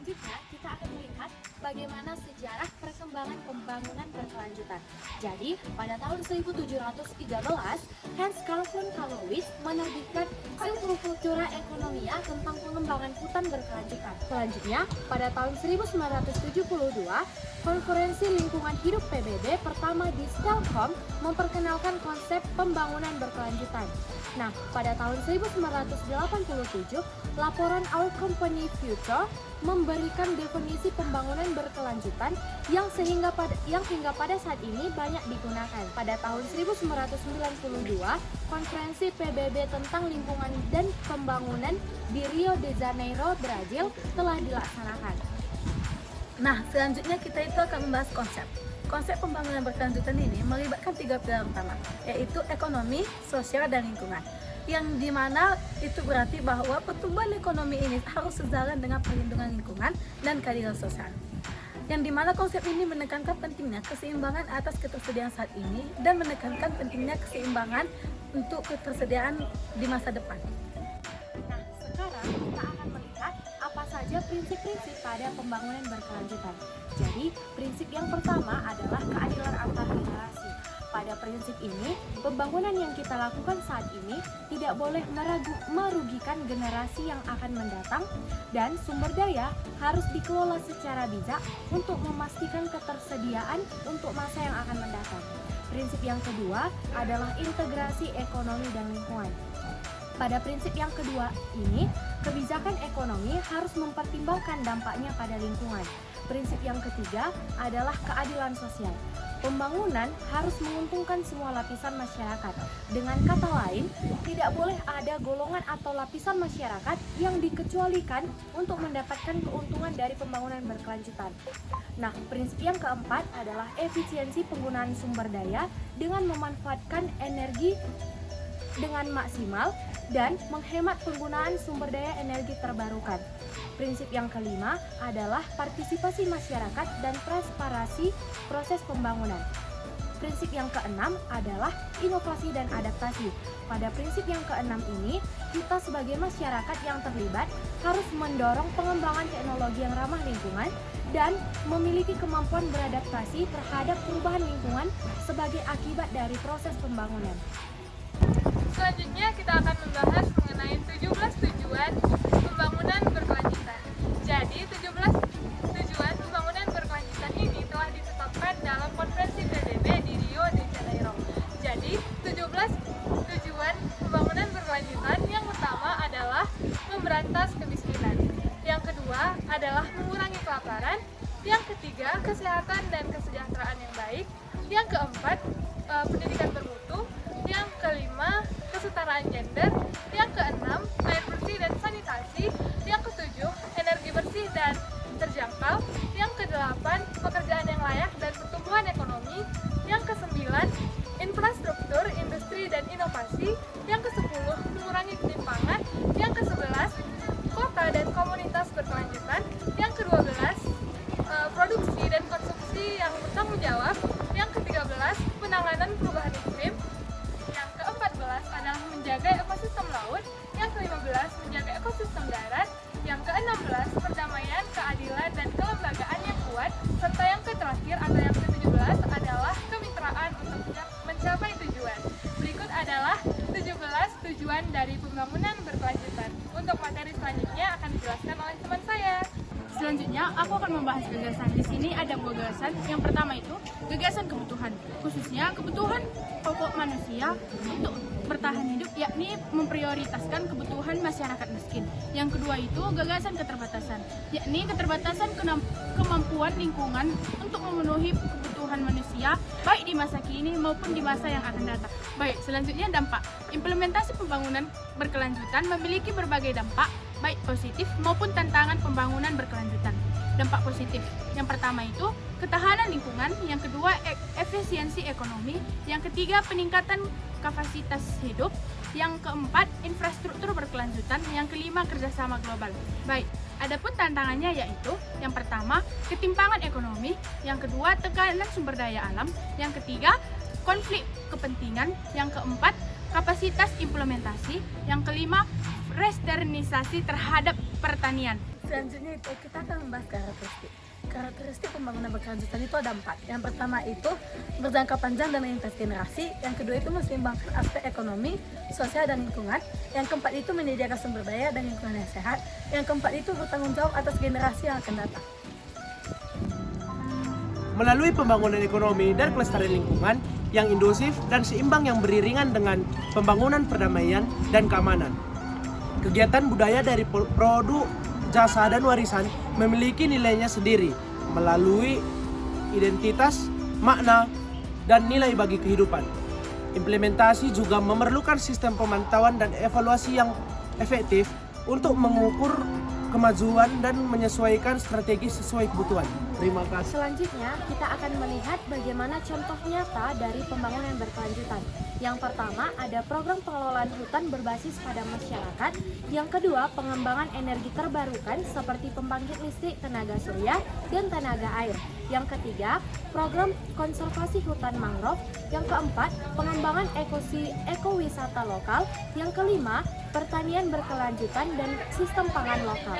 Selanjutnya, kita akan melihat bagaimana sejarah perkembangan pembangunan berkelanjutan. Jadi, pada tahun 1713, Hans Carl von Clausewitz menerbitkan Kultura Economia tentang pengembangan hutan berkelanjutan. Selanjutnya, pada tahun 1972, Konferensi Lingkungan Hidup PBB pertama di Stockholm memperkenalkan konsep pembangunan berkelanjutan. Nah, pada tahun 1987, laporan Our Company Future memberikan definisi pembangunan berkelanjutan yang hingga pada saat ini banyak digunakan. Pada tahun 1992, konferensi PBB tentang lingkungan dan pembangunan di Rio de Janeiro, Brazil telah dilaksanakan. Nah, selanjutnya kita itu akan membahas konsep. Konsep pembangunan berkelanjutan ini melibatkan 3 pilar utama, yaitu ekonomi, sosial, dan lingkungan. Yang dimana itu berarti bahwa pertumbuhan ekonomi ini harus sejalan dengan perlindungan lingkungan dan keadilan sosial. Yang dimana konsep ini menekankan pentingnya keseimbangan atas ketersediaan saat ini dan menekankan pentingnya keseimbangan untuk ketersediaan di masa depan. Nah, sekarang kita akan melihat apa saja prinsip-prinsip pada pembangunan berkelanjutan. Jadi, prinsip yang pertama adalah keadilan antar generasi. Pada prinsip ini, pembangunan yang kita lakukan saat ini tidak boleh merugikan generasi yang akan mendatang, dan sumber daya harus dikelola secara bijak untuk memastikan ketersediaan untuk masa yang akan mendatang. Prinsip yang kedua adalah integrasi ekonomi dan lingkungan. Pada prinsip yang kedua ini, kebijakan ekonomi harus mempertimbangkan dampaknya pada lingkungan. Prinsip yang ketiga adalah keadilan sosial. Pembangunan harus menguntungkan semua lapisan masyarakat. Dengan kata lain, tidak boleh ada golongan atau lapisan masyarakat yang dikecualikan untuk mendapatkan keuntungan dari pembangunan berkelanjutan. Nah, prinsip yang keempat adalah efisiensi penggunaan sumber daya dengan memanfaatkan energi dengan maksimal dan menghemat penggunaan sumber daya energi terbarukan. Prinsip yang kelima adalah partisipasi masyarakat dan transparansi proses pembangunan. Prinsip yang keenam adalah inovasi dan adaptasi. Pada prinsip yang keenam ini, kita sebagai masyarakat yang terlibat harus mendorong pengembangan teknologi yang ramah lingkungan dan memiliki kemampuan beradaptasi terhadap perubahan lingkungan sebagai akibat dari proses pembangunan. Selanjutnya kita akan membahas mengenai 17 tujuan pembangunan berkelanjutan. Jadi 17 tujuan pembangunan berkelanjutan ini telah ditetapkan dalam konferensi PBB di Rio de Janeiro. Jadi 17 tujuan pembangunan berkelanjutan yang utama adalah memberantas kemiskinan. Yang kedua adalah mengurangi kelaparan. Yang ketiga, kesehatan dan kesejahteraan yang baik. Yang keempat, pendidikan bermutu. Yang kelima, kesetaraan gender. Yang keenam, air bersih dan sanitasi. Yang ketujuh, energi bersih dan terjangkau. Yang kedelapan, pekerjaan yang layak dan pertumbuhan ekonomi. Yang kesembilan, infrastruktur, industri dan inovasi. Yang kesepuluh, mengurangi ketimpangan. Yang kesebelas, kota dan komunitas berkelanjutan. Yang ke-12, produksi dan konsumsi yang bertanggung jawab. Yang ke-13, penanganan perubahan iklim. Yang ke-14 adalah menjaga ekosistem laut. Yang ke-15 menjaga ekosistem darat. Yang ke-16 perdamaian, keadilan dan kelembagaan yang kuat. Serta yang terakhir atau yang ke-17 adalah kemitraan untuk mencapai tujuan. Berikut adalah 17 tujuan dari pembangunan berkelanjutan. Untuk materi selanjutnya akan dijelaskan oleh teman saya. Selanjutnya, aku akan membahas gagasan. Di sini ada dua gagasan. Yang pertama itu gagasan kebutuhan, khususnya kebutuhan pokok manusia untuk bertahan hidup, yakni memprioritaskan kebutuhan masyarakat miskin. Yang kedua itu gagasan keterbatasan, yakni keterbatasan kemampuan lingkungan untuk memenuhi kebutuhan manusia, baik di masa kini maupun di masa yang akan datang. Baik, selanjutnya dampak. Implementasi pembangunan berkelanjutan memiliki berbagai dampak, baik positif maupun tantangan pembangunan berkelanjutan. Dampak positif, yang pertama itu ketahanan lingkungan, yang kedua efisiensi ekonomi, yang ketiga peningkatan kapasitas hidup, yang keempat infrastruktur berkelanjutan, yang kelima kerjasama global. Baik, adapun tantangannya yaitu yang pertama ketimpangan ekonomi, yang kedua tekanan sumber daya alam, yang ketiga konflik kepentingan, yang keempat kapasitas implementasi, yang kelima resternisasi terhadap pertanian. Selanjutnya itu kita akan membahas karakteristik. Karakteristik pembangunan berkelanjutan itu ada 4. Yang pertama itu berjangka panjang dan lintas generasi. Yang kedua itu menseimbangkan aspek ekonomi, sosial, dan lingkungan. Yang keempat itu menyediakan sumber daya dan lingkungan yang sehat. Yang keempat itu bertanggung jawab atas generasi yang akan datang. Melalui pembangunan ekonomi dan kelestarian lingkungan yang inklusif dan seimbang yang beriringan dengan pembangunan perdamaian dan keamanan. Kegiatan budaya dari produk, jasa, dan warisan memiliki nilainya sendiri melalui identitas, makna, dan nilai bagi kehidupan. Implementasi juga memerlukan sistem pemantauan dan evaluasi yang efektif untuk mengukur kemajuan dan menyesuaikan strategi sesuai kebutuhan. Terima kasih. Selanjutnya, kita akan melihat bagaimana contoh nyata dari pembangunan berkelanjutan. Yang pertama, ada program pengelolaan hutan berbasis pada masyarakat. Yang kedua, pengembangan energi terbarukan seperti pembangkit listrik tenaga surya dan tenaga air. Yang ketiga, program konservasi hutan mangrove. Yang keempat, pengembangan ekowisata lokal. Yang kelima, pertanian berkelanjutan dan sistem pangan lokal.